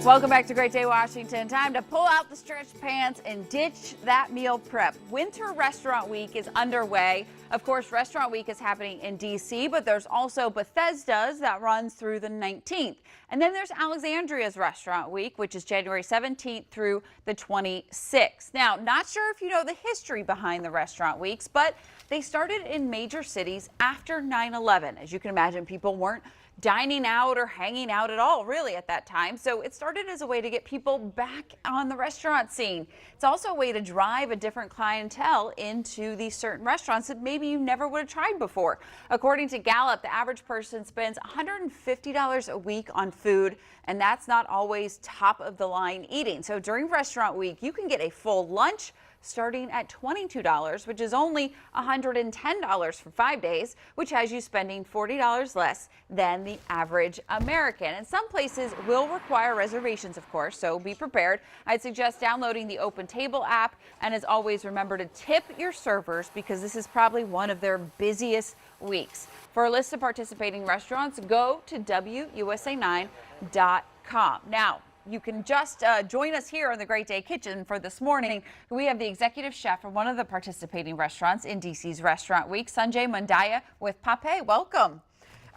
Welcome back to Great Day Washington. Time to pull out the stretch pants and ditch that meal prep. Winter Restaurant Week is underway. Of course, Restaurant Week is happening in D.C., but there's also Bethesda's that runs through the 19th. And then there's Alexandria's Restaurant Week, which is January 17th through the 26th. Now, not sure if you know the history behind the Restaurant Weeks, but they started in major cities after 9/11. As you can imagine, people weren't dining out or hanging out at all really at that time. So it started as a way to get people back on the restaurant scene. It's also a way to drive a different clientele into these certain restaurants that maybe you never would have tried before. According to Gallup, the average person spends $150 a week on food, and that's not always top of the line eating. So during Restaurant Week, you can get a full lunch starting at $22, which is only $110 for 5 days, which has you spending $40 less than the average American. And some places will require reservations, of course, so be prepared. I'd suggest downloading the Open Table app, and as always, remember to tip your servers because this is probably one of their busiest weeks. For a list of participating restaurants, go to WUSA9.com. Now, you can just join us here in the Great Day Kitchen for this morning. We have the executive chef for one of the participating restaurants in DC's Restaurant Week, Sanjay Mandhaiya with Pappe. Welcome.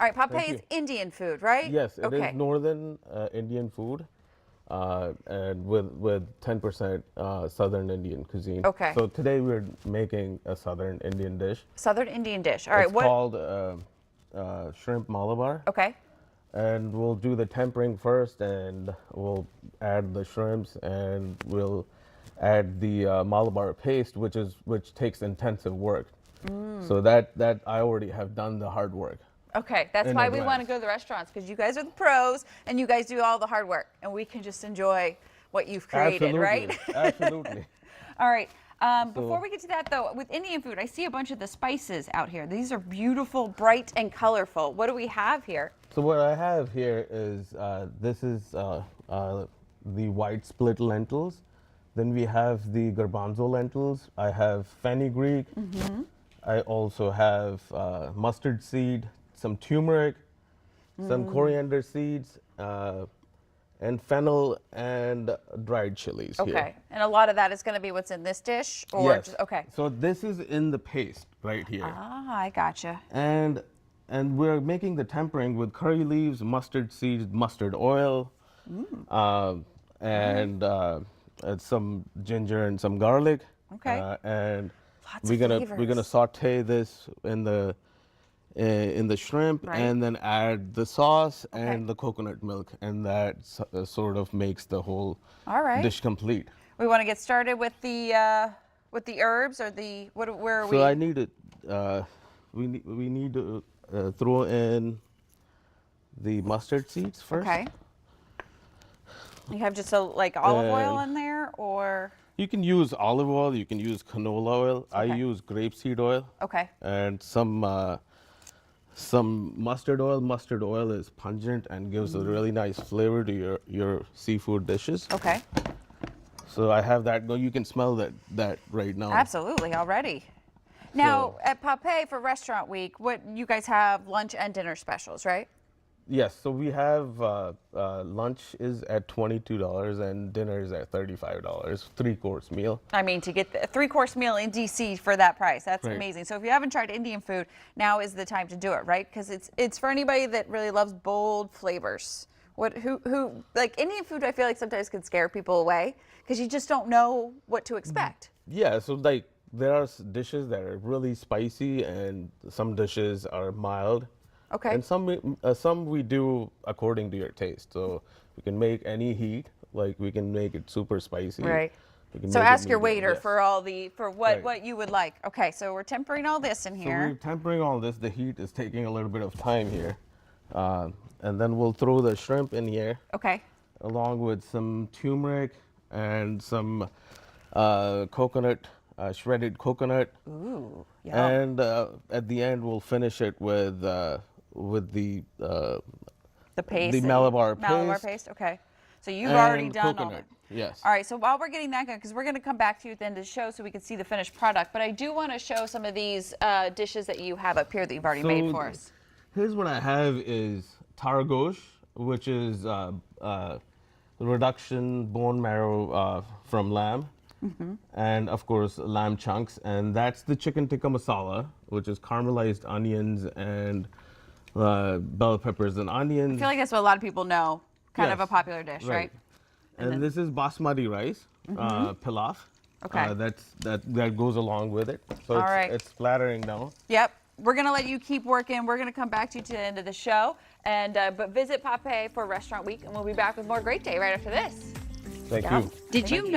All right, Pappe is Indian food, right? Yes, it is northern Indian food and with 10% southern Indian cuisine. Okay. So today we're making a southern Indian dish. Southern Indian dish. All right. It's called shrimp malabar. Okay. And we'll do the tempering first, and we'll add the shrimps, and we'll add the Malabar paste, which takes intensive work. So that I already have done the hard work. Okay, that's why we want to go to the restaurants, because you guys are the pros and you guys do all the hard work, and we can just enjoy what you've created, right? Absolutely. All right. Before we get to that, though, with Indian food, I see a bunch of the spices out here. These are beautiful, bright, and colorful. What do we have here? So what I have here is this is the white split lentils. Then we have the garbanzo lentils. I have fenugreek. I also have mustard seed, some turmeric, some coriander seeds, and fennel and dried chilies. Okay, and a lot of that is going to be what's in this dish? Or Yes. Just, okay. So this is in the paste right here. Ah, I gotcha. And we're making the tempering with curry leaves, mustard seeds, mustard oil, and some ginger and some garlic. Okay. And Lots we're of gonna flavors. saute this in the shrimp, Right. and then add the sauce and the coconut milk, and that sort of makes the whole dish complete. We want to get started with the herbs or the where are we? So I need it. We need to throw in the mustard seeds first. Okay. You have just like olive oil in there, or? You can use olive oil. You can use canola oil. I Okay. use grapeseed oil. Okay. And some mustard oil. Mustard oil is pungent and gives a really nice flavor to your seafood dishes. Okay. So I have that. You can smell that right now. Absolutely, already. Now, at Pappe for Restaurant Week, what you guys have lunch and dinner specials, right? Yes. So we have lunch is at $22 and dinner is at $35. 3-course meal. I mean, to get a 3-course meal in DC for that price, that's Right. amazing. So if you haven't tried Indian food, now is the time to do it, right? Because it's for anybody that really loves bold flavors. Who like Indian food? I feel like sometimes can scare people away because you just don't know what to expect. Yeah. So like there are dishes that are really spicy, and some dishes are mild. Okay. And some we do according to your taste. So we can make any heat, like we can make it super spicy. Right. We can So make it ask your medium, waiter yes. for what Right. you would like. Okay, so we're tempering all this in So here. we're tempering all this. The heat is taking a little bit of time here. And then we'll throw the shrimp in here, Okay. along with some turmeric and some coconut, shredded coconut. Ooh, yum. And at the end, we'll finish it with the paste. the and- Malabar Malabar paste paste. Okay. So you've already and done all coconut. that. Yes. All right, so while we're getting that going, because we're going to come back to you at the end of the show so we can see the finished product, but I do want to show some of these dishes that you have up here that you've already made for us. Here's what I have is targosh, which is reduction bone marrow from lamb, and of course lamb chunks, and that's the chicken tikka masala, which is caramelized onions and bell peppers and onions. I feel like that's what a lot of people know. Kind of a Yes, popular dish, right? And this is basmati rice, pilaf. Okay. That goes along with it. So All it's, right. it's flattering now. Yep. We're going to let you keep working. We're going to come back to you to the end of the show. And but visit Pappe for Restaurant Week, and we'll be back with more Great Day right after this. Thank you. Did you know?